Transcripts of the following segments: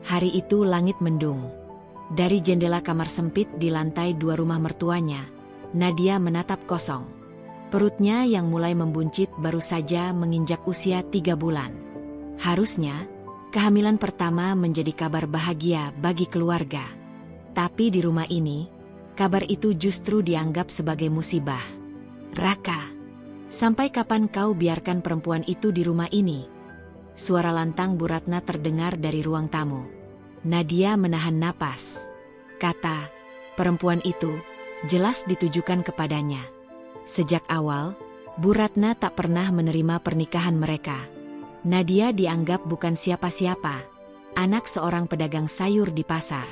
Hari itu langit mendung. Dari jendela kamar sempit di lantai 2 rumah mertuanya, Nadia menatap kosong. Perutnya yang mulai membuncit baru saja menginjak usia 3 bulan. Harusnya, kehamilan pertama menjadi kabar bahagia bagi keluarga. Tapi di rumah ini, kabar itu justru dianggap sebagai musibah. "Raka, sampai kapan kau biarkan perempuan itu di rumah ini?" Suara lantang Bu Ratna terdengar dari ruang tamu. Nadia menahan napas. Kata perempuan itu jelas ditujukan kepadanya. Sejak awal, Bu Ratna tak pernah menerima pernikahan mereka. Nadia dianggap bukan siapa-siapa, anak seorang pedagang sayur di pasar.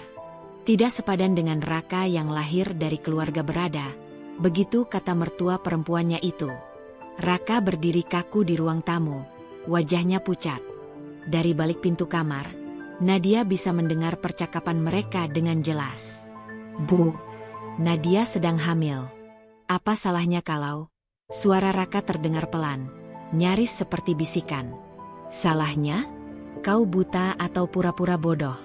Tidak sepadan dengan Raka yang lahir dari keluarga berada, begitu kata mertua perempuannya itu. Raka berdiri kaku di ruang tamu, wajahnya pucat. Dari balik pintu kamar, Nadia bisa mendengar percakapan mereka dengan jelas. "Bu, Nadia sedang hamil. Apa salahnya kalau?" Suara Raka terdengar pelan, nyaris seperti bisikan. "Salahnya? Kau buta atau pura-pura bodoh?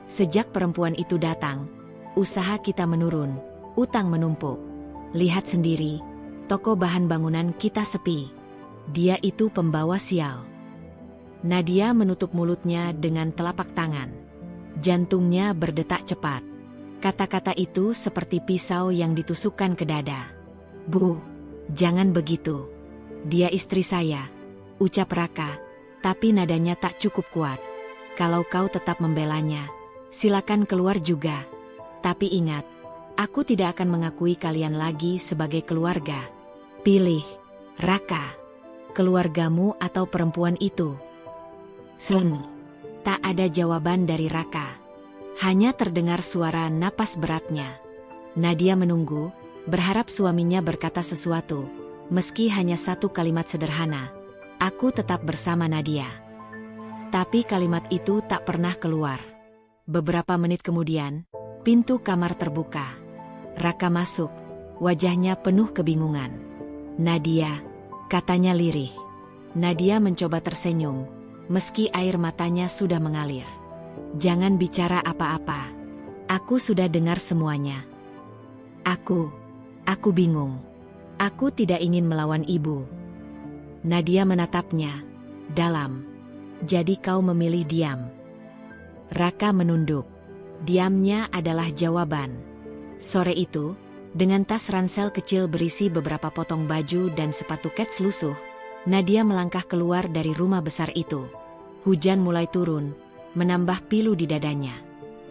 Sejak perempuan itu datang, usaha kita menurun, utang menumpuk. Lihat sendiri, toko bahan bangunan kita sepi. Dia itu pembawa sial." Nadia menutup mulutnya dengan telapak tangan. Jantungnya berdetak cepat. Kata-kata itu seperti pisau yang ditusukkan ke dada. "Bu, jangan begitu. Dia istri saya," ucap Raka, tapi nadanya tak cukup kuat. "Kalau kau tetap membelanya, silakan keluar juga. Tapi ingat, aku tidak akan mengakui kalian lagi sebagai keluarga. Pilih, Raka, keluargamu atau perempuan itu." "Sun." Tak ada jawaban dari Raka. Hanya terdengar suara napas beratnya. Nadia menunggu, berharap suaminya berkata sesuatu, meski hanya satu kalimat sederhana, "Aku tetap bersama Nadia." Tapi kalimat itu tak pernah keluar. Beberapa menit kemudian, pintu kamar terbuka. Raka masuk, wajahnya penuh kebingungan. "Nadia," katanya lirih. Nadia mencoba tersenyum, meski air matanya sudah mengalir. "Jangan bicara apa-apa. Aku sudah dengar semuanya. Aku bingung. Aku tidak ingin melawan ibu." Nadia menatapnya dalam. "Jadi kau memilih diam?" Raka menunduk. Diamnya adalah jawaban. Sore itu, dengan tas ransel kecil berisi beberapa potong baju dan sepatu kets lusuh, Nadia melangkah keluar dari rumah besar itu. Hujan mulai turun, menambah pilu di dadanya.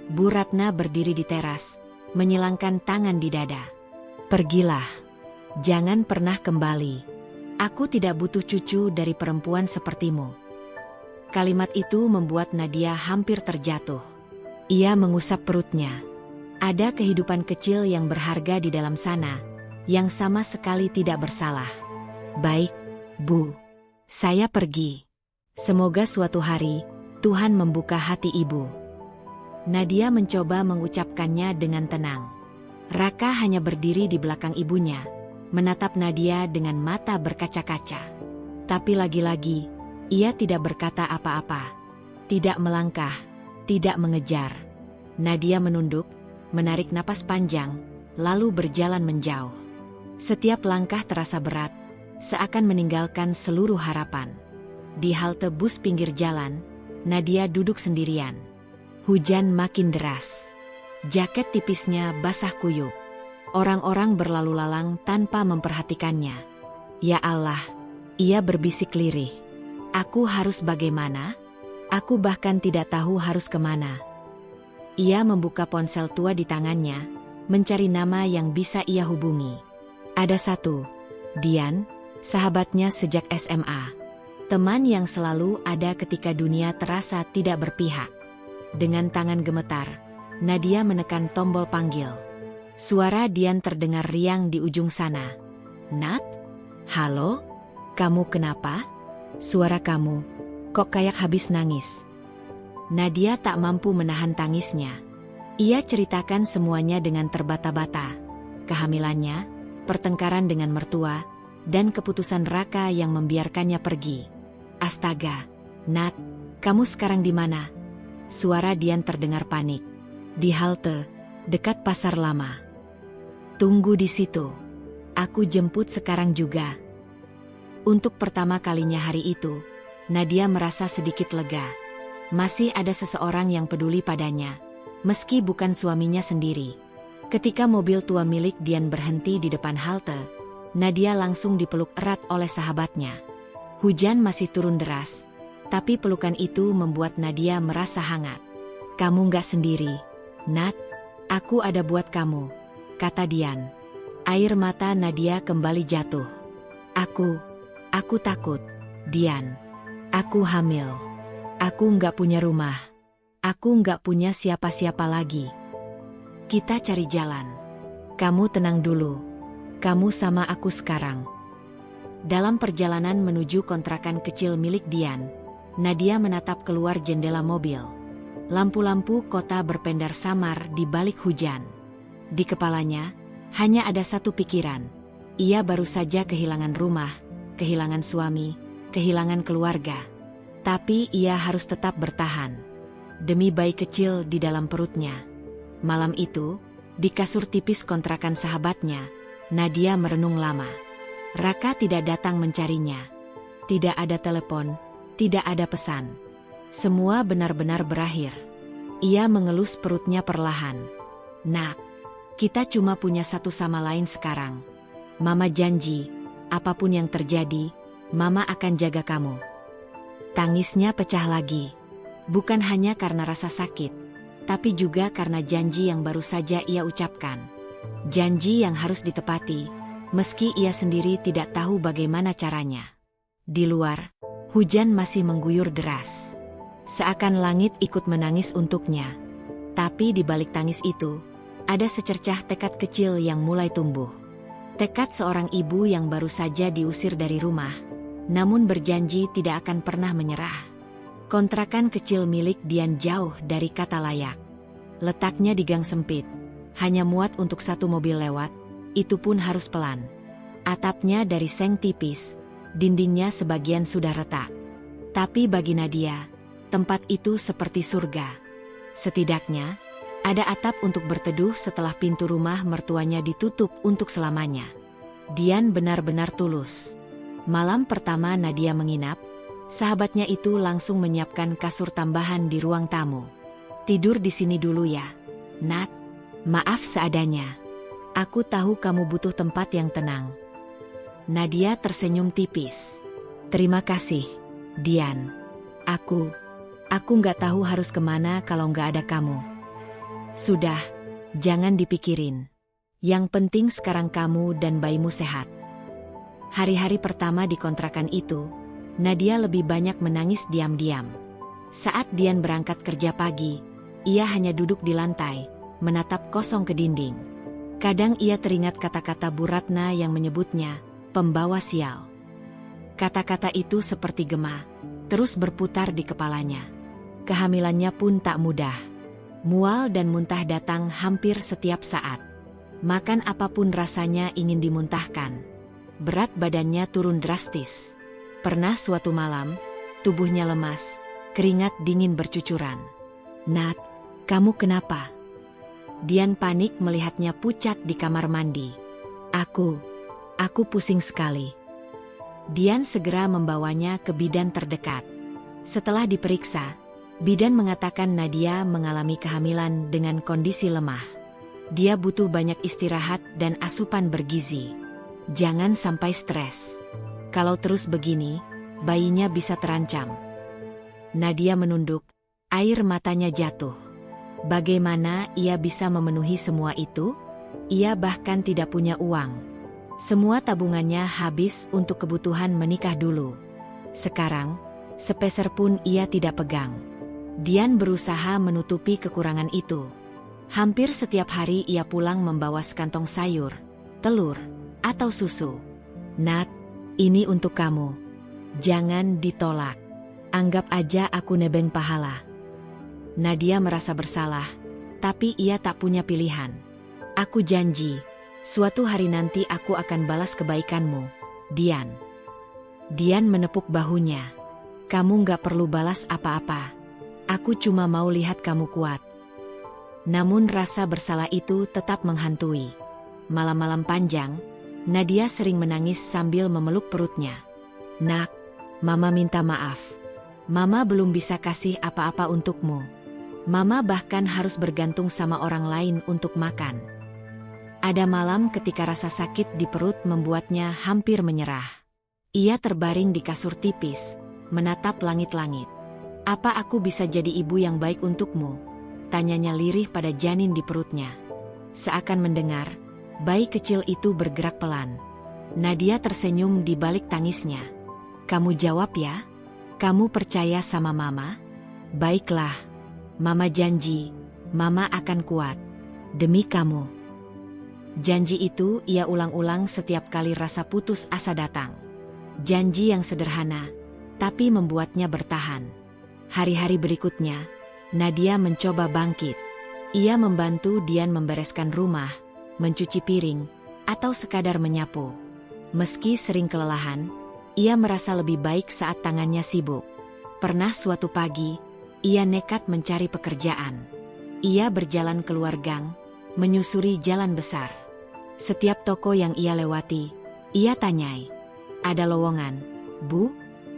Bu Ratna berdiri di teras, menyilangkan tangan di dada. "Pergilah. Jangan pernah kembali. Aku tidak butuh cucu dari perempuan sepertimu." Kalimat itu membuat Nadia hampir terjatuh. Ia mengusap perutnya. Ada kehidupan kecil yang berharga di dalam sana, yang sama sekali tidak bersalah. "Baik, Bu. Saya pergi. Semoga suatu hari, Tuhan membuka hati ibu." Nadia mencoba mengucapkannya dengan tenang. Raka hanya berdiri di belakang ibunya, menatap Nadia dengan mata berkaca-kaca. Tapi lagi-lagi, ia tidak berkata apa-apa. Tidak melangkah, tidak mengejar. Nadia menunduk, menarik napas panjang, lalu berjalan menjauh. Setiap langkah terasa berat, seakan meninggalkan seluruh harapan. Di halte bus pinggir jalan, Nadia duduk sendirian. Hujan makin deras. Jaket tipisnya basah kuyup. Orang-orang berlalu lalang tanpa memperhatikannya. "Ya Allah," ia berbisik lirih. "Aku harus bagaimana? Aku bahkan tidak tahu harus kemana." Ia membuka ponsel tua di tangannya, mencari nama yang bisa ia hubungi. Ada satu, Dian, sahabatnya sejak SMA. Teman yang selalu ada ketika dunia terasa tidak berpihak. Dengan tangan gemetar, Nadia menekan tombol panggil. Suara Dian terdengar riang di ujung sana. "Nat? Halo? Kamu kenapa? Suara kamu, kok kayak habis nangis?" Nadia tak mampu menahan tangisnya. Ia ceritakan semuanya dengan terbata-bata. Kehamilannya, pertengkaran dengan mertua, dan keputusan Raka yang membiarkannya pergi. "Astaga, Nat, Kamu sekarang di mana? Suara Dian terdengar panik. Di halte, dekat pasar lama. Tunggu di situ. Aku jemput sekarang juga. Untuk pertama kalinya hari itu, Nadia merasa sedikit lega. Masih ada seseorang yang peduli padanya, meski bukan suaminya sendiri. Ketika mobil tua milik Dian berhenti di depan halte, Nadia langsung dipeluk erat oleh sahabatnya. Hujan masih turun deras, tapi pelukan itu membuat Nadia merasa hangat. Kamu nggak sendiri, Nat. Aku ada buat kamu, kata Dian. Air mata Nadia kembali jatuh. Aku takut, Dian. Aku hamil. Aku nggak punya rumah. Aku nggak punya siapa-siapa lagi. Kita cari jalan. Kamu tenang dulu. Kamu sama aku sekarang. Dalam perjalanan menuju kontrakan kecil milik Dian, Nadia menatap keluar jendela mobil. Lampu-lampu kota berpendar samar di balik hujan. Di kepalanya, hanya ada satu pikiran. Ia baru saja kehilangan rumah, kehilangan suami, kehilangan keluarga. Tapi ia harus tetap bertahan. Demi bayi kecil di dalam perutnya. Malam itu, di kasur tipis kontrakan sahabatnya, Nadia merenung lama. Raka tidak datang mencarinya. Tidak ada telepon, tidak ada pesan. Semua benar-benar berakhir. Ia mengelus perutnya perlahan. Nak, kita cuma punya satu sama lain sekarang. Mama janji, apapun yang terjadi, Mama akan jaga kamu. Tangisnya pecah lagi. Bukan hanya karena rasa sakit, tapi juga karena janji yang baru saja ia ucapkan. Janji yang harus ditepati, meski ia sendiri tidak tahu bagaimana caranya. Di luar, hujan masih mengguyur deras. Seakan langit ikut menangis untuknya. Tapi di balik tangis itu, ada secercah tekad kecil yang mulai tumbuh. Tekad seorang ibu yang baru saja diusir dari rumah, namun berjanji tidak akan pernah menyerah. Kontrakan kecil milik Dian jauh dari kata layak. Letaknya di gang sempit, hanya muat untuk satu mobil lewat, itu pun harus pelan. Atapnya dari seng tipis, dindingnya sebagian sudah retak. Tapi bagi Nadia, tempat itu seperti surga. Setidaknya, ada atap untuk berteduh setelah pintu rumah mertuanya ditutup untuk selamanya. Dian benar-benar tulus. Malam pertama Nadia menginap, sahabatnya itu langsung menyiapkan kasur tambahan di ruang tamu. Tidur di sini dulu ya, Nat. Maaf seadanya. Aku tahu kamu butuh tempat yang tenang. Nadia tersenyum tipis. Terima kasih, Dian. Aku nggak tahu harus kemana kalau nggak ada kamu. Sudah, jangan dipikirin. Yang penting sekarang kamu dan bayimu sehat. Hari-hari pertama di kontrakan itu, Nadia lebih banyak menangis diam-diam. Saat Dian berangkat kerja pagi, ia hanya duduk di lantai, menatap kosong ke dinding. Kadang ia teringat kata-kata Bu Ratna yang menyebutnya, pembawa sial. Kata-kata itu seperti gema, terus berputar di kepalanya. Kehamilannya pun tak mudah. Mual dan muntah datang hampir setiap saat. Makan apapun rasanya ingin dimuntahkan. Berat badannya turun drastis. Pernah suatu malam, tubuhnya lemas, keringat dingin bercucuran. Nat, kamu kenapa? Dian panik melihatnya pucat di kamar mandi. Aku pusing sekali. Dian segera membawanya ke bidan terdekat. Setelah diperiksa, bidan mengatakan Nadia mengalami kehamilan dengan kondisi lemah. Dia butuh banyak istirahat dan asupan bergizi. Jangan sampai stres. Kalau terus begini, bayinya bisa terancam. Nadia menunduk, air matanya jatuh. Bagaimana ia bisa memenuhi semua itu? Ia bahkan tidak punya uang. Semua tabungannya habis untuk kebutuhan menikah dulu. Sekarang, sepeser pun ia tidak pegang. Dian berusaha menutupi kekurangan itu. Hampir setiap hari ia pulang membawa sekantong sayur, telur, atau susu. Nat, ini untuk kamu. Jangan ditolak. Anggap aja aku nebeng pahala. Nadia merasa bersalah, tapi ia tak punya pilihan. Aku janji, suatu hari nanti aku akan balas kebaikanmu, Dian. Dian menepuk bahunya. Kamu nggak perlu balas apa-apa. Aku cuma mau lihat kamu kuat. Namun rasa bersalah itu tetap menghantui. Malam-malam panjang, Nadia sering menangis sambil memeluk perutnya. Nak, Mama minta maaf. Mama belum bisa kasih apa-apa untukmu. Mama bahkan harus bergantung sama orang lain untuk makan. Ada malam ketika rasa sakit di perut membuatnya hampir menyerah. Ia terbaring di kasur tipis, menatap langit-langit. Apa aku bisa jadi ibu yang baik untukmu? Tanyanya lirih pada janin di perutnya. Seakan mendengar, bayi kecil itu bergerak pelan. Nadia tersenyum di balik tangisnya. Kamu jawab ya? Kamu percaya sama Mama? Baiklah. Mama janji, Mama akan kuat. Demi kamu. Janji itu ia ulang-ulang setiap kali rasa putus asa datang. Janji yang sederhana, tapi membuatnya bertahan. Hari-hari berikutnya, Nadia mencoba bangkit. Ia membantu Dian membereskan rumah, mencuci piring, atau sekadar menyapu. Meski sering kelelahan, ia merasa lebih baik saat tangannya sibuk. Pernah suatu pagi, ia nekat mencari pekerjaan. Ia berjalan keluar gang, menyusuri jalan besar. Setiap toko yang ia lewati, ia tanyai. Ada lowongan, Bu?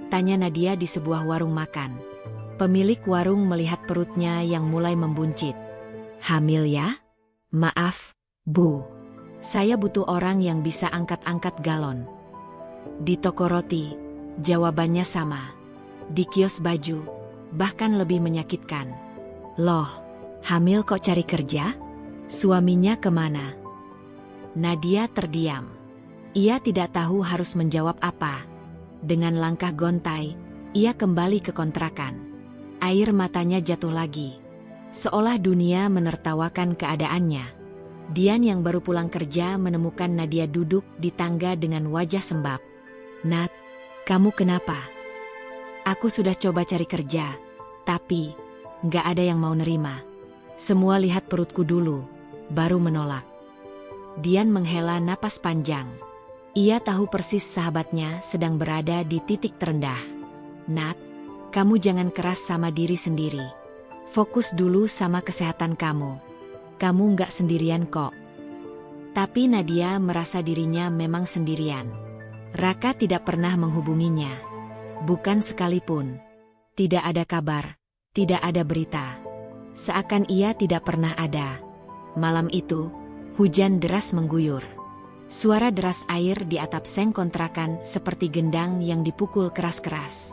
Tanya Nadia di sebuah warung makan. Pemilik warung melihat perutnya yang mulai membuncit. Hamil ya? Maaf, Bu. Saya butuh orang yang bisa angkat-angkat galon. Di toko roti, jawabannya sama. Di kios baju, bahkan lebih menyakitkan. Loh, hamil kok cari kerja? Suaminya kemana? Nadia terdiam. Ia tidak tahu harus menjawab apa. Dengan langkah gontai, ia kembali ke kontrakan. Air matanya jatuh lagi. Seolah dunia menertawakan keadaannya. Dian yang baru pulang kerja menemukan Nadia duduk di tangga dengan wajah sembab. Nat, kamu kenapa? Aku sudah coba cari kerja, tapi nggak ada yang mau nerima. Semua lihat perutku dulu, baru menolak. Dian menghela napas panjang. Ia tahu persis sahabatnya sedang berada di titik terendah. Nat, kamu jangan keras sama diri sendiri. Fokus dulu sama kesehatan kamu. Kamu nggak sendirian kok. Tapi Nadia merasa dirinya memang sendirian. Raka tidak pernah menghubunginya. Bukan sekalipun. Tidak ada kabar, tidak ada berita. Seakan ia tidak pernah ada. Malam itu, hujan deras mengguyur. Suara deras air di atap seng kontrakan seperti gendang yang dipukul keras-keras.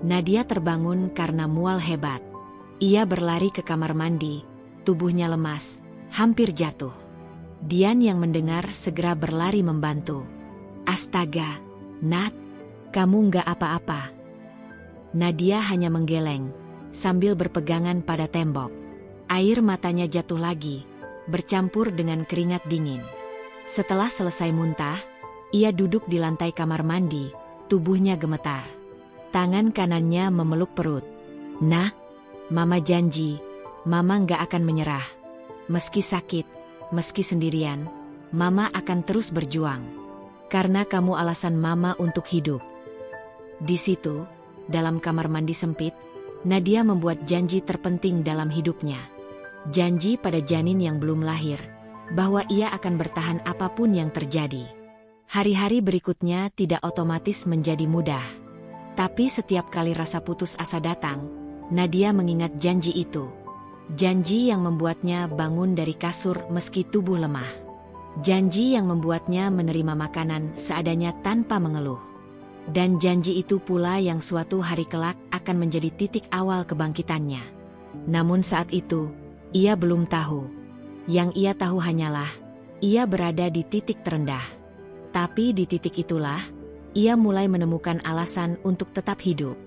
Nadia terbangun karena mual hebat. Ia berlari ke kamar mandi, tubuhnya lemas, hampir jatuh. Dian yang mendengar segera berlari membantu. Astaga, Nat, kamu nggak apa-apa. Nadia hanya menggeleng, sambil berpegangan pada tembok. Air matanya jatuh lagi, bercampur dengan keringat dingin. Setelah selesai muntah, ia duduk di lantai kamar mandi, tubuhnya gemetar. Tangan kanannya memeluk perut. Nah, Mama janji, Mama nggak akan menyerah. Meski sakit, meski sendirian, Mama akan terus berjuang. Karena kamu alasan Mama untuk hidup. Di situ, dalam kamar mandi sempit, Nadia membuat janji terpenting dalam hidupnya. Janji pada janin yang belum lahir, bahwa ia akan bertahan apapun yang terjadi. Hari-hari berikutnya tidak otomatis menjadi mudah. Tapi setiap kali rasa putus asa datang, Nadia mengingat janji itu. Janji yang membuatnya bangun dari kasur meski tubuh lemah. Janji yang membuatnya menerima makanan seadanya tanpa mengeluh. Dan janji itu pula yang suatu hari kelak akan menjadi titik awal kebangkitannya. Namun saat itu, ia belum tahu. Yang ia tahu hanyalah, ia berada di titik terendah. Tapi di titik itulah, ia mulai menemukan alasan untuk tetap hidup.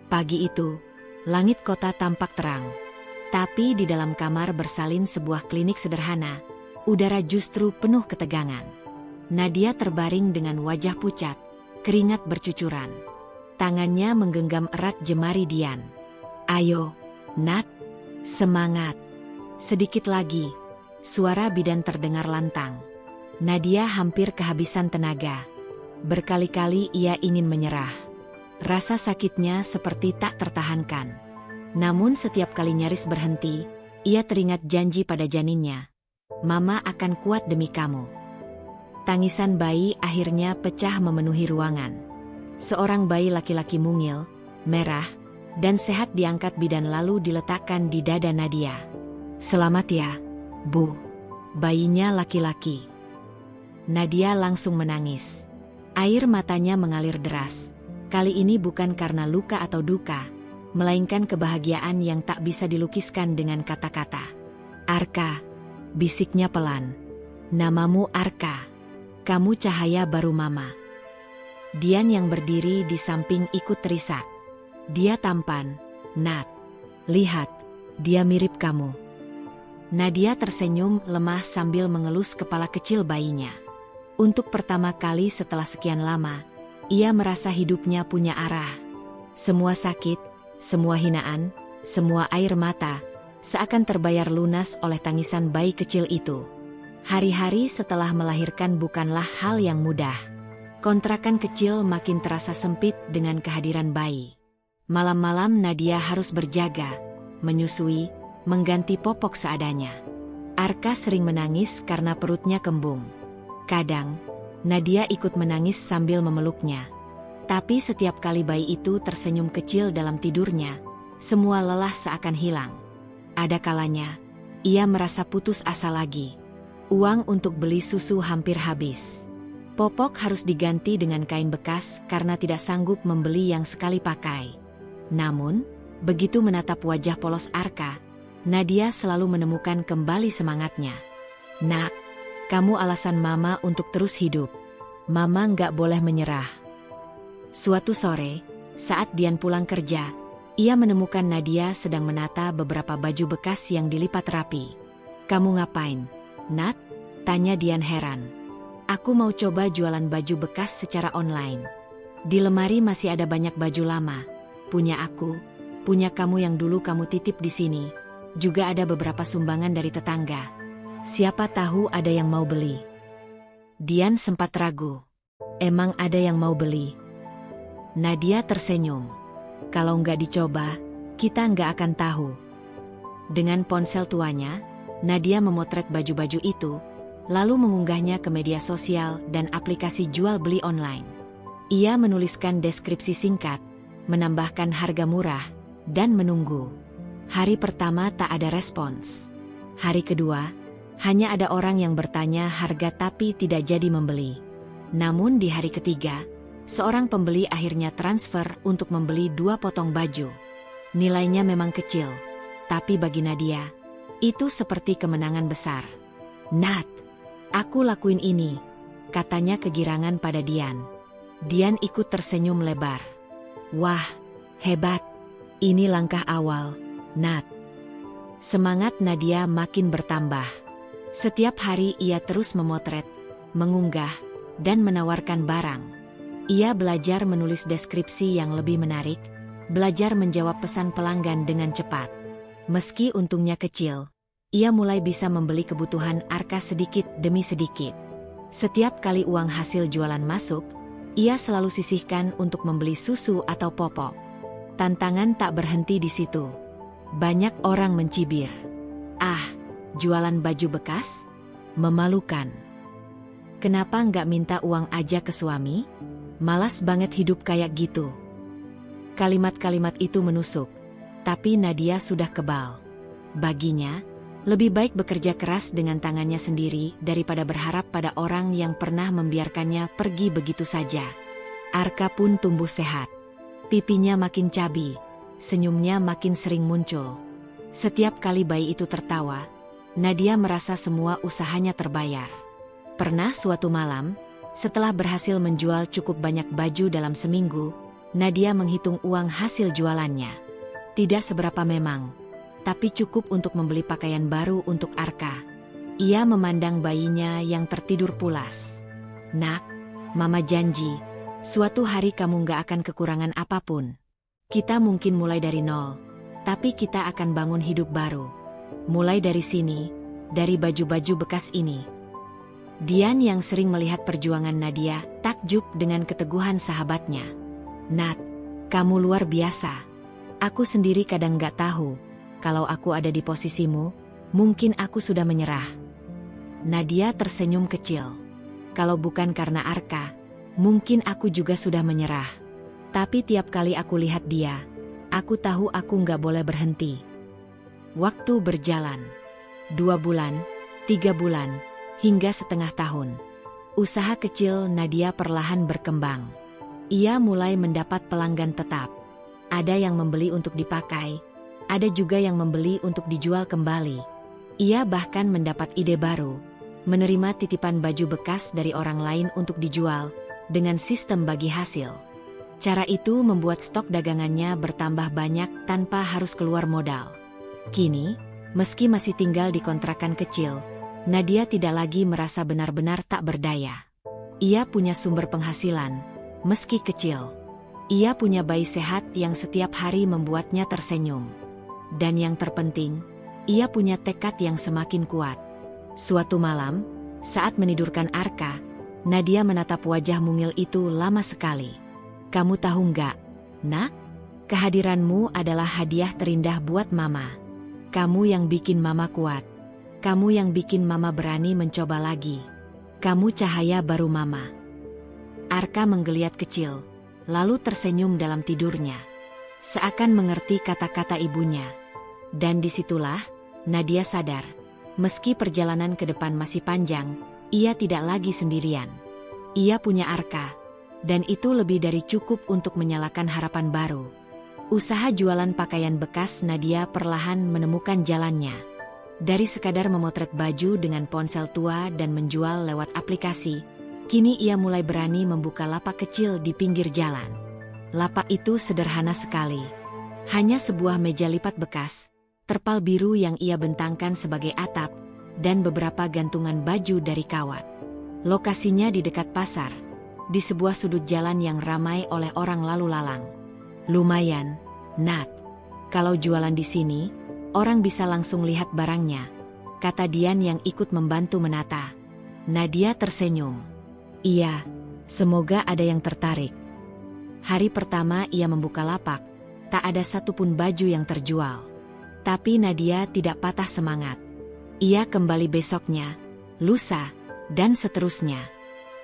Pagi itu, langit kota tampak terang. Tapi di dalam kamar bersalin sebuah klinik sederhana, udara justru penuh ketegangan. Nadia terbaring dengan wajah pucat, keringat bercucuran. Tangannya menggenggam erat jemari Dian. Ayo, Nat, semangat. Sedikit lagi, suara bidan terdengar lantang. Nadia hampir kehabisan tenaga. Berkali-kali ia ingin menyerah. Rasa sakitnya seperti tak tertahankan. Namun setiap kali nyaris berhenti, ia teringat janji pada janinnya. Mama akan kuat demi kamu. Tangisan bayi akhirnya pecah memenuhi ruangan. Seorang bayi laki-laki mungil, merah, dan sehat diangkat bidan lalu diletakkan di dada Nadia. "Selamat ya, Bu." Bayinya laki-laki. Nadia langsung menangis. Air matanya mengalir deras. Kali ini bukan karena luka atau duka, melainkan kebahagiaan yang tak bisa dilukiskan dengan kata-kata. "Arka," bisiknya pelan. "Namamu Arka. Kamu cahaya baru Mama." Dian yang berdiri di samping ikut terisak. "Dia tampan, Nat. Lihat, dia mirip kamu." Nadia tersenyum lemah sambil mengelus kepala kecil bayinya. Untuk pertama kali setelah sekian lama, ia merasa hidupnya punya arah. Semua sakit, semua hinaan, semua air mata, seakan terbayar lunas oleh tangisan bayi kecil itu. Hari-hari setelah melahirkan bukanlah hal yang mudah. Kontrakan kecil makin terasa sempit dengan kehadiran bayi. Malam-malam Nadia harus berjaga, menyusui, mengganti popok seadanya. Arka sering menangis karena perutnya kembung. Kadang, Nadia ikut menangis sambil memeluknya. Tapi setiap kali bayi itu tersenyum kecil dalam tidurnya, semua lelah seakan hilang. Ada kalanya, ia merasa putus asa lagi. Uang untuk beli susu hampir habis. Popok harus diganti dengan kain bekas karena tidak sanggup membeli yang sekali pakai. Namun, begitu menatap wajah polos Arka, Nadia selalu menemukan kembali semangatnya. "Nak, kamu alasan Mama untuk terus hidup. Mama nggak boleh menyerah." Suatu sore, saat Dian pulang kerja, ia menemukan Nadia sedang menata beberapa baju bekas yang dilipat rapi. "Kamu ngapain, Nat?" tanya Dian heran. "Aku mau coba jualan baju bekas secara online. Di lemari masih ada banyak baju lama. Punya aku, punya kamu yang dulu kamu titip di sini. Juga ada beberapa sumbangan dari tetangga. Siapa tahu ada yang mau beli." Dian sempat ragu. "Emang ada yang mau beli?" Nadia tersenyum. "Kalau nggak dicoba, kita nggak akan tahu." Dengan ponsel tuanya, Nadia memotret baju-baju itu, lalu mengunggahnya ke media sosial dan aplikasi jual beli online. Ia menuliskan deskripsi singkat, menambahkan harga murah, dan menunggu. Hari pertama tak ada respons. Hari kedua, hanya ada orang yang bertanya harga tapi tidak jadi membeli. Namun di hari ketiga, seorang pembeli akhirnya transfer untuk membeli 2 potong baju. Nilainya memang kecil, tapi bagi Nadia, itu seperti kemenangan besar. "Nat, aku lakuin ini," katanya kegirangan pada Dian. Dian ikut tersenyum lebar. "Wah, hebat. Ini langkah awal, Nat." Semangat Nadia makin bertambah. Setiap hari ia terus memotret, mengunggah, dan menawarkan barang. Ia belajar menulis deskripsi yang lebih menarik, belajar menjawab pesan pelanggan dengan cepat. Meski untungnya kecil, ia mulai bisa membeli kebutuhan Arka sedikit demi sedikit. Setiap kali uang hasil jualan masuk, ia selalu sisihkan untuk membeli susu atau popok. Tantangan tak berhenti di situ. Banyak orang mencibir. "Ah, jualan baju bekas? Memalukan. Kenapa nggak minta uang aja ke suami? Malas banget hidup kayak gitu." Kalimat-kalimat itu menusuk, tapi Nadia sudah kebal. Baginya, lebih baik bekerja keras dengan tangannya sendiri daripada berharap pada orang yang pernah membiarkannya pergi begitu saja. Arka pun tumbuh sehat. Pipinya makin cabi, senyumnya makin sering muncul. Setiap kali bayi itu tertawa, Nadia merasa semua usahanya terbayar. Pernah suatu malam, setelah berhasil menjual cukup banyak baju dalam seminggu, Nadia menghitung uang hasil jualannya. Tidak seberapa memang, tapi cukup untuk membeli pakaian baru untuk Arka. Ia memandang bayinya yang tertidur pulas. "Nak, Mama janji, suatu hari kamu gak akan kekurangan apapun. Kita mungkin mulai dari nol, tapi kita akan bangun hidup baru. Mulai dari sini, dari baju-baju bekas ini." Dian yang sering melihat perjuangan Nadia takjub dengan keteguhan sahabatnya. "Nat, Kamu luar biasa. Aku sendiri kadang gak tahu, kalau aku ada di posisimu, mungkin aku sudah menyerah. Nadia tersenyum kecil. Kalau bukan karena Arka, mungkin aku juga sudah menyerah. Tapi tiap kali aku lihat dia, aku tahu aku gak boleh berhenti. Waktu berjalan. 2 bulan, 3 bulan, hingga setengah tahun. Usaha kecil Nadia perlahan berkembang. Ia mulai mendapat pelanggan tetap. Ada yang membeli untuk dipakai, ada juga yang membeli untuk dijual kembali. Ia bahkan mendapat ide baru, menerima titipan baju bekas dari orang lain untuk dijual, dengan sistem bagi hasil. Cara itu membuat stok dagangannya bertambah banyak tanpa harus keluar modal. Kini, meski masih tinggal di kontrakan kecil, Nadia tidak lagi merasa benar-benar tak berdaya. Ia punya sumber penghasilan, meski kecil. Ia punya bayi sehat yang setiap hari membuatnya tersenyum. Dan yang terpenting, ia punya tekad yang semakin kuat. Suatu malam, saat menidurkan Arka, Nadia menatap wajah mungil itu lama sekali. Kamu tahu nggak, Nak? Kehadiranmu adalah hadiah terindah buat Mama. Kamu yang bikin Mama kuat. Kamu yang bikin Mama berani mencoba lagi. Kamu cahaya baru Mama. Arka menggeliat kecil, lalu tersenyum dalam tidurnya. Seakan mengerti kata-kata ibunya. Dan disitulah, Nadia sadar. Meski perjalanan ke depan masih panjang, ia tidak lagi sendirian. Ia punya Arka. Dan itu lebih dari cukup untuk menyalakan harapan baru. Usaha jualan pakaian bekas Nadia perlahan menemukan jalannya. Dari sekadar memotret baju dengan ponsel tua dan menjual lewat aplikasi, kini ia mulai berani membuka lapak kecil di pinggir jalan. Lapak itu sederhana sekali. Hanya sebuah meja lipat bekas, terpal biru yang ia bentangkan sebagai atap, dan beberapa gantungan baju dari kawat. Lokasinya di dekat pasar, di sebuah sudut jalan yang ramai oleh orang lalu lalang. Lumayan, Nat. Kalau jualan di sini, orang bisa langsung lihat barangnya, kata Dian yang ikut membantu menata. Nadia tersenyum. Iya, semoga ada yang tertarik. Hari pertama ia membuka lapak, tak ada satupun baju yang terjual. Tapi Nadia tidak patah semangat. Ia kembali besoknya, lusa, dan seterusnya.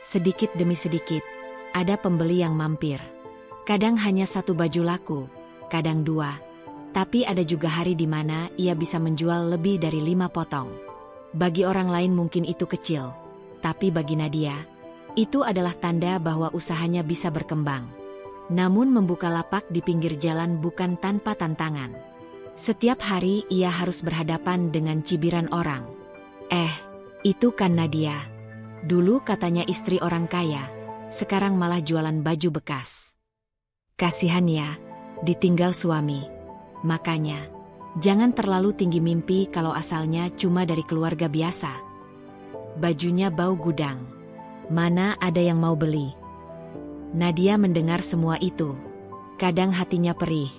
Sedikit demi sedikit, ada pembeli yang mampir. Kadang hanya 1 baju laku, kadang 2. Tapi ada juga hari di mana ia bisa menjual lebih dari 5 potong. Bagi orang lain mungkin itu kecil, tapi bagi Nadia, itu adalah tanda bahwa usahanya bisa berkembang. Namun membuka lapak di pinggir jalan bukan tanpa tantangan. Setiap hari ia harus berhadapan dengan cibiran orang. Itu kan Nadia. Dulu katanya istri orang kaya, sekarang malah jualan baju bekas. Kasihan ya, ditinggal suami. Makanya, jangan terlalu tinggi mimpi kalau asalnya cuma dari keluarga biasa. Bajunya bau gudang. Mana ada yang mau beli? Nadia mendengar semua itu. Kadang hatinya perih,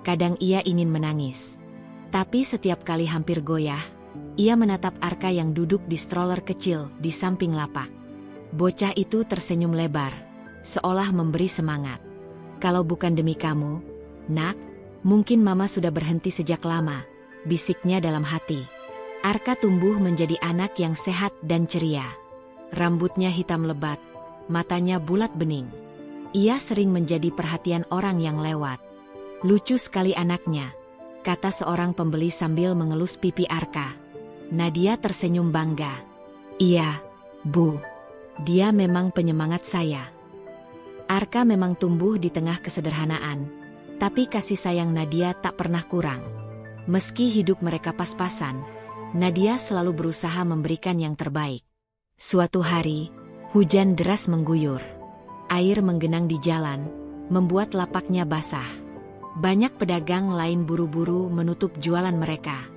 kadang ia ingin menangis. Tapi setiap kali hampir goyah, ia menatap Arka yang duduk di stroller kecil di samping lapak. Bocah itu tersenyum lebar, seolah memberi semangat. Kalau bukan demi kamu, Nak, mungkin Mama sudah berhenti sejak lama, bisiknya dalam hati. Arka tumbuh menjadi anak yang sehat dan ceria. Rambutnya hitam lebat, matanya bulat bening. Ia sering menjadi perhatian orang yang lewat. Lucu sekali anaknya, kata seorang pembeli sambil mengelus pipi Arka. Nadia tersenyum bangga. Iya, Bu. Dia memang penyemangat saya. Arka memang tumbuh di tengah kesederhanaan, tapi kasih sayang Nadia tak pernah kurang. Meski hidup mereka pas-pasan, Nadia selalu berusaha memberikan yang terbaik. Suatu hari, hujan deras mengguyur. Air menggenang di jalan, membuat lapaknya basah. Banyak pedagang lain buru-buru menutup jualan mereka.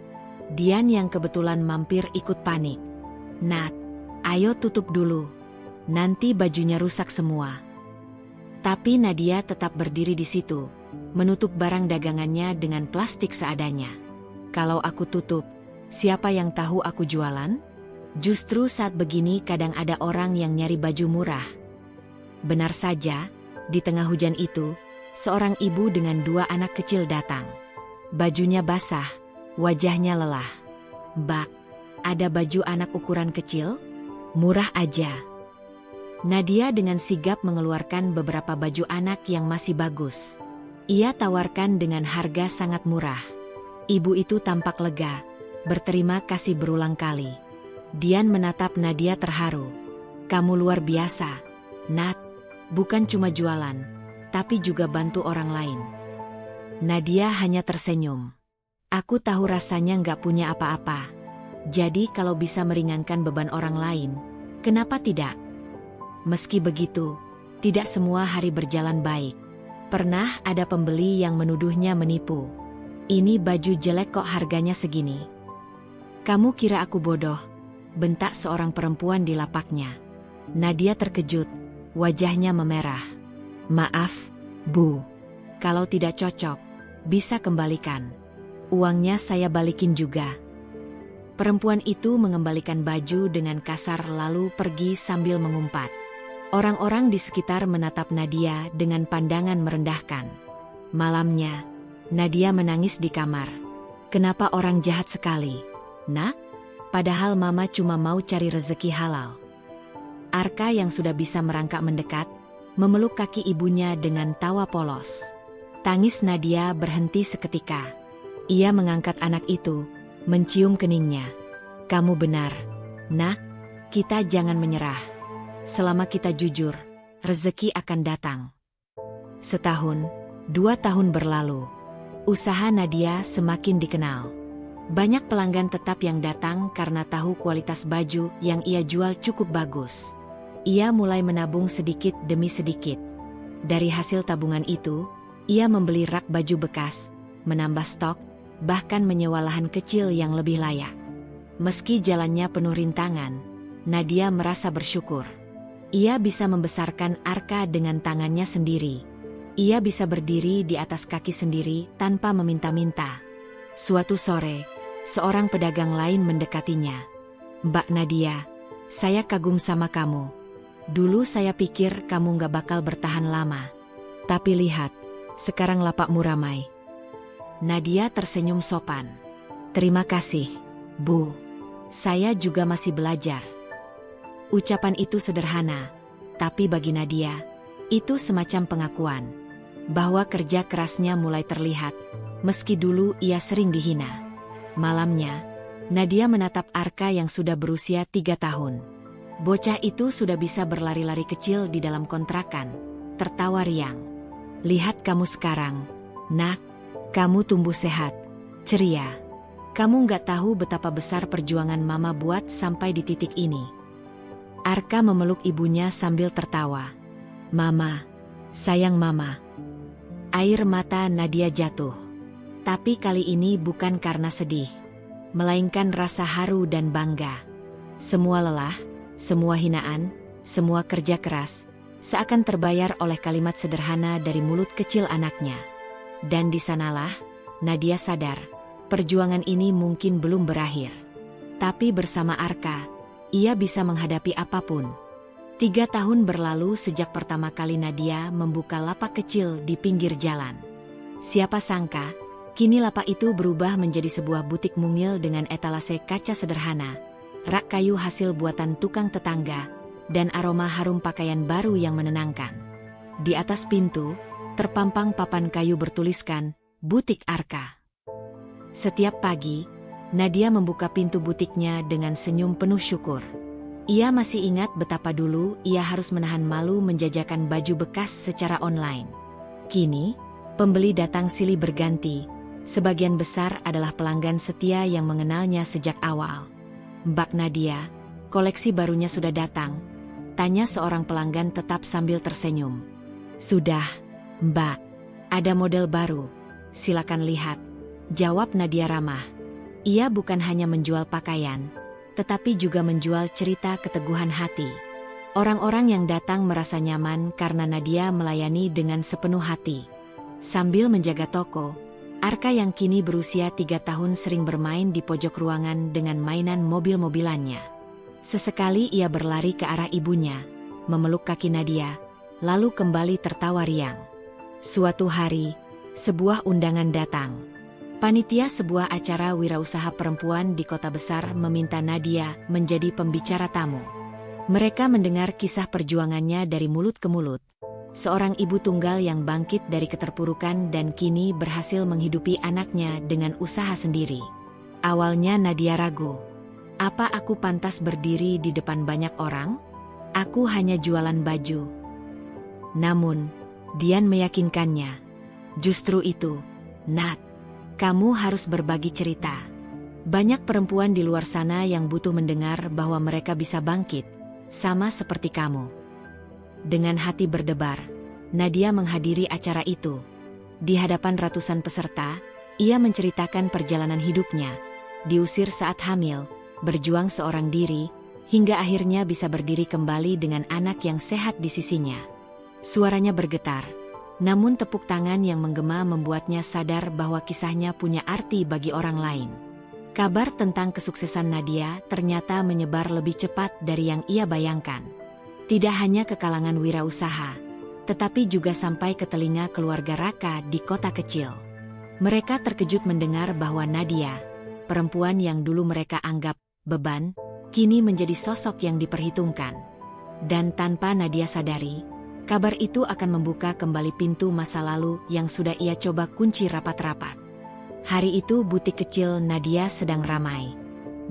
Dian yang kebetulan mampir ikut panik. Nat, ayo tutup dulu. Nanti bajunya rusak semua. Tapi Nadia tetap berdiri di situ, menutup barang dagangannya dengan plastik seadanya. Kalau aku tutup, siapa yang tahu aku jualan? Justru saat begini kadang ada orang yang nyari baju murah. Benar saja, di tengah hujan itu, seorang ibu dengan 2 anak kecil datang. Bajunya basah, wajahnya lelah. "Mbak, ada baju anak ukuran kecil? Murah aja." Nadia dengan sigap mengeluarkan beberapa baju anak yang masih bagus. Ia tawarkan dengan harga sangat murah. Ibu itu tampak lega, berterima kasih berulang kali. Dian menatap Nadia terharu. "Kamu luar biasa, Nat. Bukan cuma jualan, tapi juga bantu orang lain." Nadia hanya tersenyum. "Aku tahu rasanya nggak punya apa-apa. Jadi kalau bisa meringankan beban orang lain, kenapa tidak?" Meski begitu, tidak semua hari berjalan baik. Pernah ada pembeli yang menuduhnya menipu. "Ini baju jelek kok harganya segini." "Kamu kira aku bodoh?" bentak seorang perempuan di lapaknya. Nadia terkejut, wajahnya memerah. "Maaf, Bu. Kalau tidak cocok, bisa kembalikan. Uangnya saya balikin juga." Perempuan itu mengembalikan baju dengan kasar lalu pergi sambil mengumpat. Orang-orang di sekitar menatap Nadia dengan pandangan merendahkan. Malamnya, Nadia menangis di kamar. "Kenapa orang jahat sekali, Nak? Padahal Mama cuma mau cari rezeki halal." Arka yang sudah bisa merangkak mendekat, memeluk kaki ibunya dengan tawa polos. Tangis Nadia berhenti seketika. Ia mengangkat anak itu, mencium keningnya. "Kamu benar, Nak. Kita jangan menyerah. Selama kita jujur, rezeki akan datang." Setahun, 2 tahun berlalu. Usaha Nadia semakin dikenal. Banyak pelanggan tetap yang datang karena tahu kualitas baju yang ia jual cukup bagus. Ia mulai menabung sedikit demi sedikit. Dari hasil tabungan itu, ia membeli rak baju bekas, menambah stok, bahkan menyewa lahan kecil yang lebih layak. Meski jalannya penuh rintangan, Nadia merasa bersyukur. Ia bisa membesarkan Arka dengan tangannya sendiri. Ia bisa berdiri di atas kaki sendiri tanpa meminta-minta. Suatu sore, seorang pedagang lain mendekatinya. "Mbak Nadia, saya kagum sama kamu. Dulu saya pikir kamu nggak bakal bertahan lama. Tapi lihat, sekarang lapakmu ramai." Nadia tersenyum sopan. "Terima kasih, Bu. Saya juga masih belajar." Ucapan itu sederhana, tapi bagi Nadia, itu semacam pengakuan bahwa kerja kerasnya mulai terlihat, meski dulu ia sering dihina. Malamnya, Nadia menatap Arka yang sudah berusia 3 tahun. Bocah itu sudah bisa berlari-lari kecil di dalam kontrakan, tertawa riang. "Lihat kamu sekarang, Nak. Kamu tumbuh sehat, ceria. Kamu nggak tahu betapa besar perjuangan Mama buat sampai di titik ini." Arka memeluk ibunya sambil tertawa. "Mama, sayang Mama." Air mata Nadia jatuh. Tapi kali ini bukan karena sedih, melainkan rasa haru dan bangga. Semua lelah, semua hinaan, semua kerja keras, seakan terbayar oleh kalimat sederhana dari mulut kecil anaknya. Dan di sanalah, Nadia sadar, perjuangan ini mungkin belum berakhir. Tapi bersama Arka, ia bisa menghadapi apapun. 3 tahun berlalu sejak pertama kali Nadia membuka lapak kecil di pinggir jalan. Siapa sangka, kini lapak itu berubah menjadi sebuah butik mungil dengan etalase kaca sederhana, rak kayu hasil buatan tukang tetangga, dan aroma harum pakaian baru yang menenangkan. Di atas pintu, terpampang papan kayu bertuliskan, "Butik Arka." Setiap pagi, Nadia membuka pintu butiknya dengan senyum penuh syukur. Ia masih ingat betapa dulu ia harus menahan malu menjajakan baju bekas secara online. Kini, pembeli datang silih berganti. Sebagian besar adalah pelanggan setia yang mengenalnya sejak awal. "Mbak Nadia, koleksi barunya sudah datang?" tanya seorang pelanggan tetap sambil tersenyum. "Sudah, Mbak. Ada model baru. Silakan lihat," jawab Nadia ramah. Ia bukan hanya menjual pakaian, tetapi juga menjual cerita keteguhan hati. Orang-orang yang datang merasa nyaman karena Nadia melayani dengan sepenuh hati. Sambil menjaga toko, Arka yang kini berusia 3 tahun sering bermain di pojok ruangan dengan mainan mobil-mobilannya. Sesekali ia berlari ke arah ibunya, memeluk kaki Nadia, lalu kembali tertawa riang. Suatu hari, sebuah undangan datang. Panitia sebuah acara wirausaha perempuan di kota besar meminta Nadia menjadi pembicara tamu. Mereka mendengar kisah perjuangannya dari mulut ke mulut. Seorang ibu tunggal yang bangkit dari keterpurukan dan kini berhasil menghidupi anaknya dengan usaha sendiri. Awalnya Nadia ragu. Apa aku pantas berdiri di depan banyak orang? Aku hanya jualan baju. Namun, Dian meyakinkannya. Justru itu, Nat. Kamu harus berbagi cerita. Banyak perempuan di luar sana yang butuh mendengar bahwa mereka bisa bangkit, sama seperti kamu. Dengan hati berdebar, Nadia menghadiri acara itu. Di hadapan ratusan peserta, ia menceritakan perjalanan hidupnya. Diusir saat hamil, berjuang seorang diri, hingga akhirnya bisa berdiri kembali dengan anak yang sehat di sisinya. Suaranya bergetar, namun tepuk tangan yang menggema membuatnya sadar bahwa kisahnya punya arti bagi orang lain. Kabar tentang kesuksesan Nadia ternyata menyebar lebih cepat dari yang ia bayangkan. Tidak hanya ke kalangan wirausaha, tetapi juga sampai ke telinga keluarga Raka di kota kecil. Mereka terkejut mendengar bahwa Nadia, perempuan yang dulu mereka anggap beban, kini menjadi sosok yang diperhitungkan. Dan tanpa Nadia sadari, kabar itu akan membuka kembali pintu masa lalu yang sudah ia coba kunci rapat-rapat. Hari itu butik kecil Nadia sedang ramai.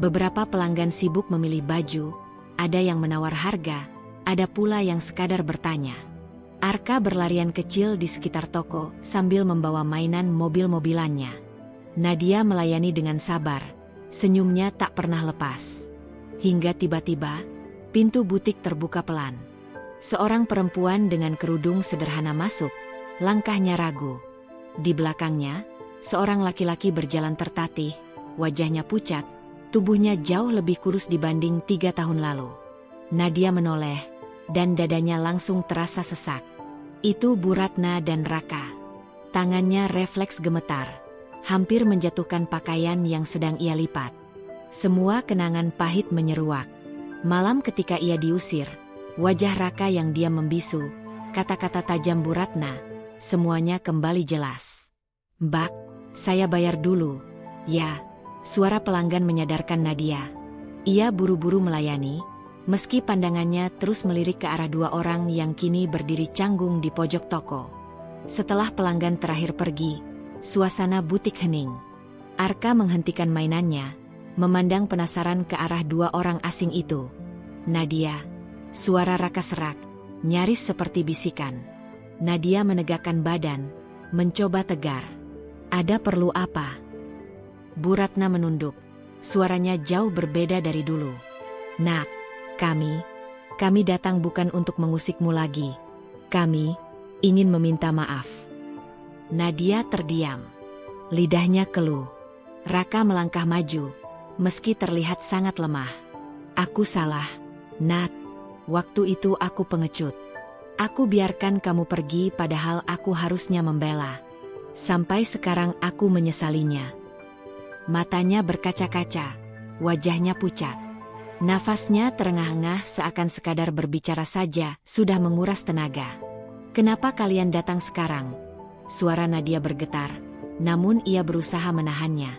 Beberapa pelanggan sibuk memilih baju, ada yang menawar harga, ada pula yang sekadar bertanya. Arka berlarian kecil di sekitar toko sambil membawa mainan mobil-mobilannya. Nadia melayani dengan sabar, senyumnya tak pernah lepas. Hingga tiba-tiba, pintu butik terbuka pelan. Seorang perempuan dengan kerudung sederhana masuk, langkahnya ragu. Di belakangnya, seorang laki-laki berjalan tertatih, wajahnya pucat, tubuhnya jauh lebih kurus dibanding 3 tahun lalu. Nadia menoleh, dan dadanya langsung terasa sesak. Itu Bu Ratna dan Raka. Tangannya refleks gemetar, hampir menjatuhkan pakaian yang sedang ia lipat. Semua kenangan pahit menyeruak. Malam ketika ia diusir, wajah Raka yang diam membisu, kata-kata tajam Bu Ratna, semuanya kembali jelas. "Mbak, saya bayar dulu." "Ya." Suara pelanggan menyadarkan Nadia. Ia buru-buru melayani, meski pandangannya terus melirik ke arah 2 orang yang kini berdiri canggung di pojok toko. Setelah pelanggan terakhir pergi, suasana butik hening. Arka menghentikan mainannya, memandang penasaran ke arah 2 orang asing itu. "Nadia." Suara Raka serak, nyaris seperti bisikan. Nadia menegakkan badan, mencoba tegar. "Ada perlu apa?" Bu Ratna menunduk, suaranya jauh berbeda dari dulu. "Nak, kami datang bukan untuk mengusikmu lagi. Kami ingin meminta maaf." Nadia terdiam. Lidahnya keluh. Raka melangkah maju, meski terlihat sangat lemah. "Aku salah, Nat. Waktu itu aku pengecut. Aku biarkan kamu pergi padahal aku harusnya membela. Sampai sekarang aku menyesalinya." Matanya berkaca-kaca, wajahnya pucat. Nafasnya terengah-engah seakan sekadar berbicara saja sudah menguras tenaga. "Kenapa kalian datang sekarang?" Suara Nadia bergetar, namun ia berusaha menahannya.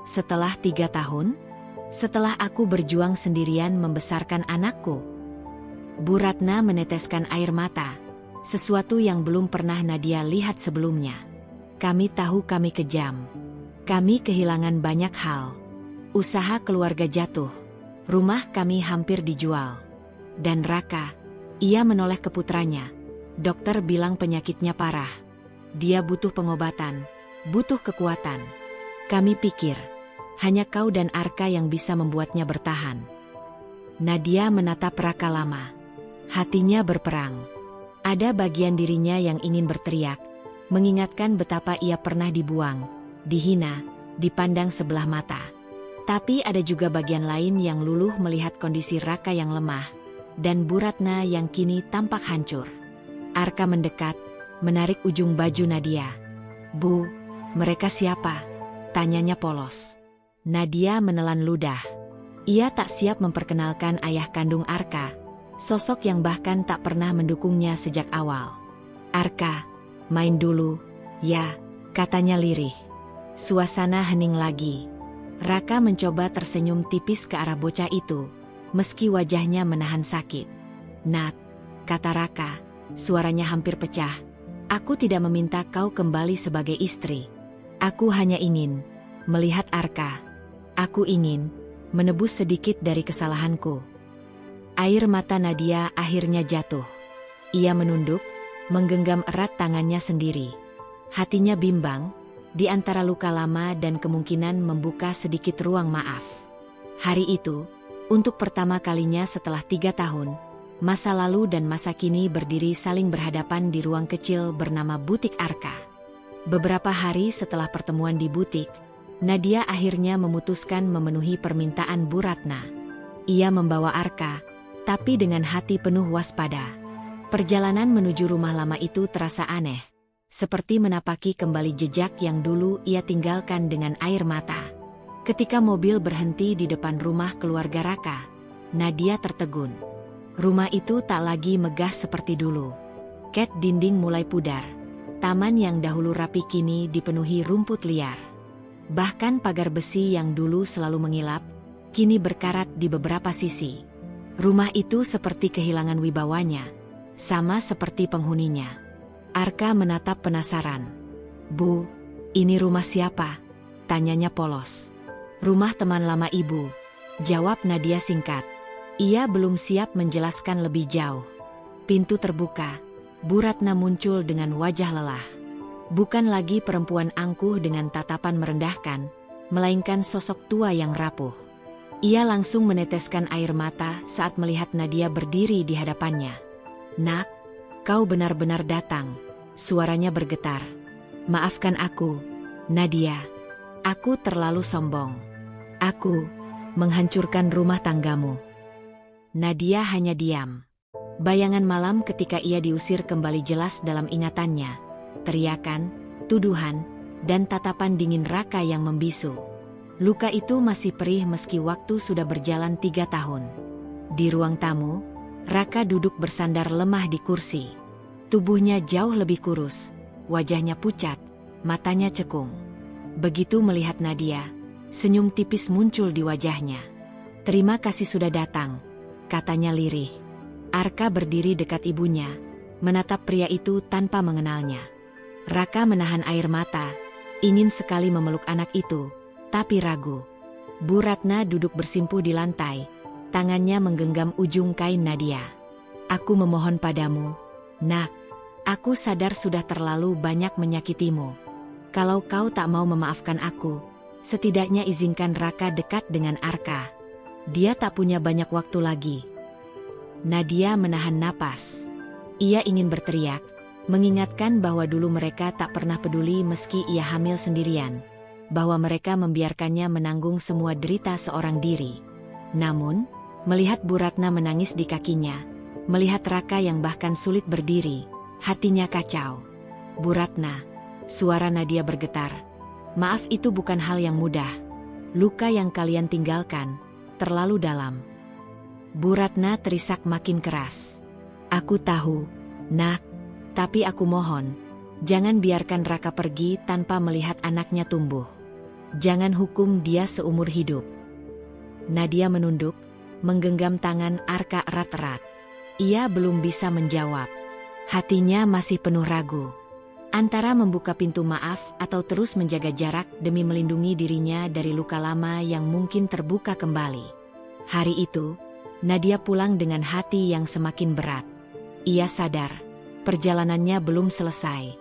"Setelah 3 tahun? Setelah aku berjuang sendirian membesarkan anakku?" Bu Ratna meneteskan air mata, sesuatu yang belum pernah Nadia lihat sebelumnya. "Kami tahu kami kejam. Kami kehilangan banyak hal. Usaha keluarga jatuh. Rumah kami hampir dijual. Dan Raka," ia menoleh ke putranya. "Dokter bilang penyakitnya parah. Dia butuh pengobatan, butuh kekuatan. Kami pikir, hanya kau dan Arka yang bisa membuatnya bertahan." Nadia menatap Raka lama. Hatinya berperang. Ada bagian dirinya yang ingin berteriak, mengingatkan betapa ia pernah dibuang, dihina, dipandang sebelah mata. Tapi ada juga bagian lain yang luluh melihat kondisi Raka yang lemah, dan Bu Ratna yang kini tampak hancur. Arka mendekat, menarik ujung baju Nadia. "Bu, mereka siapa?" tanyanya polos. Nadia menelan ludah. Ia tak siap memperkenalkan ayah kandung Arka, sosok yang bahkan tak pernah mendukungnya sejak awal. "Arka, Main dulu, ya, katanya lirih. Suasana hening lagi. Raka mencoba tersenyum tipis ke arah bocah itu, meski wajahnya menahan sakit. Nat, kata Raka, suaranya hampir pecah. Aku tidak meminta kau kembali sebagai istri. Aku hanya ingin melihat Arka. Aku ingin menebus sedikit dari kesalahanku. Air mata Nadia akhirnya jatuh. Ia menunduk, menggenggam erat tangannya sendiri. Hatinya bimbang, di antara luka lama dan kemungkinan membuka sedikit ruang maaf. Hari itu, untuk pertama kalinya setelah 3 tahun, masa lalu dan masa kini berdiri saling berhadapan di ruang kecil bernama Butik Arka. Beberapa hari setelah pertemuan di butik, Nadia akhirnya memutuskan memenuhi permintaan Bu Ratna. Ia membawa Arka, tapi dengan hati penuh waspada. Perjalanan menuju rumah lama itu terasa aneh, seperti menapaki kembali jejak yang dulu ia tinggalkan dengan air mata. Ketika mobil berhenti di depan rumah keluarga Raka, Nadia tertegun. Rumah itu tak lagi megah seperti dulu. Cat dinding mulai pudar. Taman yang dahulu rapi kini dipenuhi rumput liar. Bahkan pagar besi yang dulu selalu mengilap, kini berkarat di beberapa sisi. Rumah itu seperti kehilangan wibawanya, sama seperti penghuninya. Arka menatap penasaran. Bu, ini rumah siapa? Tanyanya polos. Rumah teman lama ibu, jawab Nadia singkat. Ia belum siap menjelaskan lebih jauh. Pintu terbuka, Bu Ratna muncul dengan wajah lelah. Bukan lagi perempuan angkuh dengan tatapan merendahkan, melainkan sosok tua yang rapuh. Ia langsung meneteskan air mata saat melihat Nadia berdiri di hadapannya. Nak, kau benar-benar datang, suaranya bergetar. Maafkan aku, Nadia. Aku terlalu sombong. Aku menghancurkan rumah tanggamu. Nadia hanya diam. Bayangan malam ketika ia diusir kembali jelas dalam ingatannya. Teriakan, tuduhan, dan tatapan dingin Raka yang membisu. Luka itu masih perih meski waktu sudah berjalan 3 tahun. Di ruang tamu, Raka duduk bersandar lemah di kursi. Tubuhnya jauh lebih kurus, wajahnya pucat, matanya cekung. Begitu melihat Nadia, senyum tipis muncul di wajahnya. Terima kasih sudah datang, katanya lirih. Arka berdiri dekat ibunya, menatap pria itu tanpa mengenalnya. Raka menahan air mata, ingin sekali memeluk anak itu, tapi ragu. Bu Ratna duduk bersimpuh di lantai, tangannya menggenggam ujung kain Nadia. Aku memohon padamu, Nak. Aku sadar sudah terlalu banyak menyakitimu. Kalau kau tak mau memaafkan aku, setidaknya izinkan Raka dekat dengan Arka. Dia tak punya banyak waktu lagi. Nadia menahan napas. Ia ingin berteriak, mengingatkan bahwa dulu mereka tak pernah peduli meski ia hamil sendirian, bahwa mereka membiarkannya menanggung semua derita seorang diri. Namun, melihat Bu Ratna menangis di kakinya, melihat Raka yang bahkan sulit berdiri, hatinya kacau. Bu Ratna, suara Nadia bergetar. Maaf itu bukan hal yang mudah. Luka yang kalian tinggalkan terlalu dalam. Bu Ratna terisak makin keras. Aku tahu, Nak, tapi aku mohon, jangan biarkan Raka pergi tanpa melihat anaknya tumbuh. Jangan hukum dia seumur hidup. Nadia menunduk, menggenggam tangan Arka erat-erat. Ia belum bisa menjawab. Hatinya masih penuh ragu. Antara membuka pintu maaf atau terus menjaga jarak demi melindungi dirinya dari luka lama yang mungkin terbuka kembali. Hari itu, Nadia pulang dengan hati yang semakin berat. Ia sadar, perjalanannya belum selesai.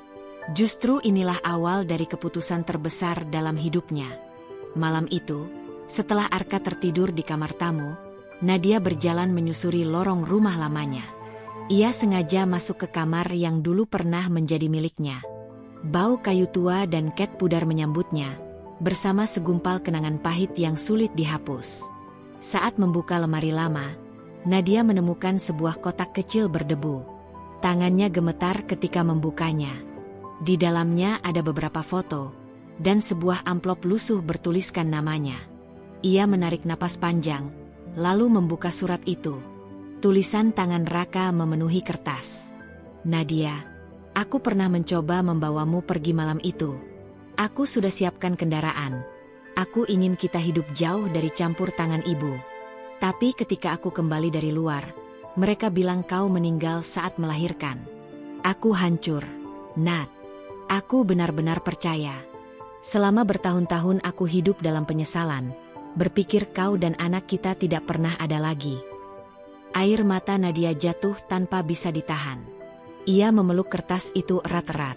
Justru inilah awal dari keputusan terbesar dalam hidupnya. Malam itu, setelah Arka tertidur di kamar tamu, Nadia berjalan menyusuri lorong rumah lamanya. Ia sengaja masuk ke kamar yang dulu pernah menjadi miliknya. Bau kayu tua dan cat pudar menyambutnya, bersama segumpal kenangan pahit yang sulit dihapus. Saat membuka lemari lama, Nadia menemukan sebuah kotak kecil berdebu. Tangannya gemetar ketika membukanya. Di dalamnya ada beberapa foto, dan sebuah amplop lusuh bertuliskan namanya. Ia menarik napas panjang, lalu membuka surat itu. Tulisan tangan Raka memenuhi kertas. Nadia, Aku pernah mencoba membawamu pergi malam itu. Aku sudah siapkan kendaraan. Aku ingin kita hidup jauh dari campur tangan ibu. Tapi ketika aku kembali dari luar, mereka bilang kau meninggal saat melahirkan. Aku hancur, Nat. Aku benar-benar percaya. Selama bertahun-tahun aku hidup dalam penyesalan, berpikir kau dan anak kita tidak pernah ada lagi. Air mata Nadia jatuh tanpa bisa ditahan. Ia memeluk kertas itu erat-erat.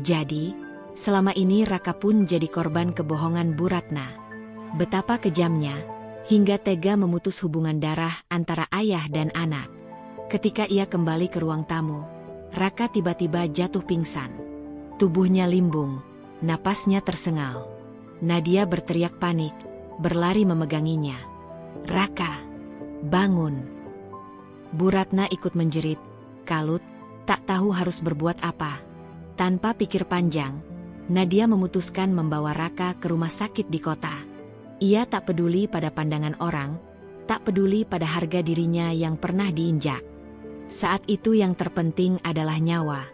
Jadi, selama ini Raka pun jadi korban kebohongan Bu Ratna. Betapa kejamnya, hingga tega memutus hubungan darah antara ayah dan anak. Ketika ia kembali ke ruang tamu, Raka tiba-tiba jatuh pingsan. Tubuhnya limbung, napasnya tersengal. Nadia berteriak panik, berlari memeganginya. "Raka, bangun!" Bu Ratna ikut menjerit, kalut, tak tahu harus berbuat apa. Tanpa pikir panjang, Nadia memutuskan membawa Raka ke rumah sakit di kota. Ia tak peduli pada pandangan orang, tak peduli pada harga dirinya yang pernah diinjak. Saat itu yang terpenting adalah nyawa.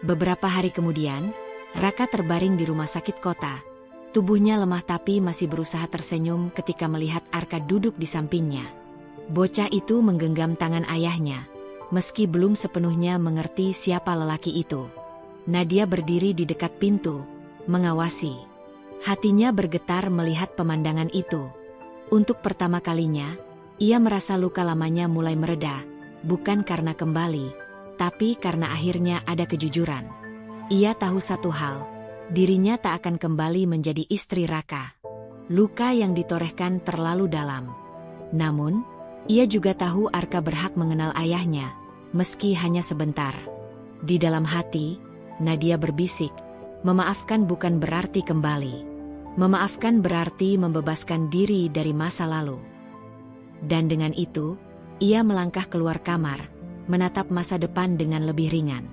Beberapa hari kemudian, Raka terbaring di rumah sakit kota. Tubuhnya lemah tapi masih berusaha tersenyum ketika melihat Arka duduk di sampingnya. Bocah itu menggenggam tangan ayahnya, meski belum sepenuhnya mengerti siapa lelaki itu. Nadia berdiri di dekat pintu, mengawasi. Hatinya bergetar melihat pemandangan itu. Untuk pertama kalinya, ia merasa luka lamanya mulai mereda, bukan karena kembali, tapi karena akhirnya ada kejujuran. Ia tahu satu hal, dirinya tak akan kembali menjadi istri Raka. Luka yang ditorehkan terlalu dalam. Namun, ia juga tahu Arka berhak mengenal ayahnya, meski hanya sebentar. Di dalam hati, Nadia berbisik, memaafkan bukan berarti kembali. Memaafkan berarti membebaskan diri dari masa lalu. Dan dengan itu, ia melangkah keluar kamar, menatap masa depan dengan lebih ringan.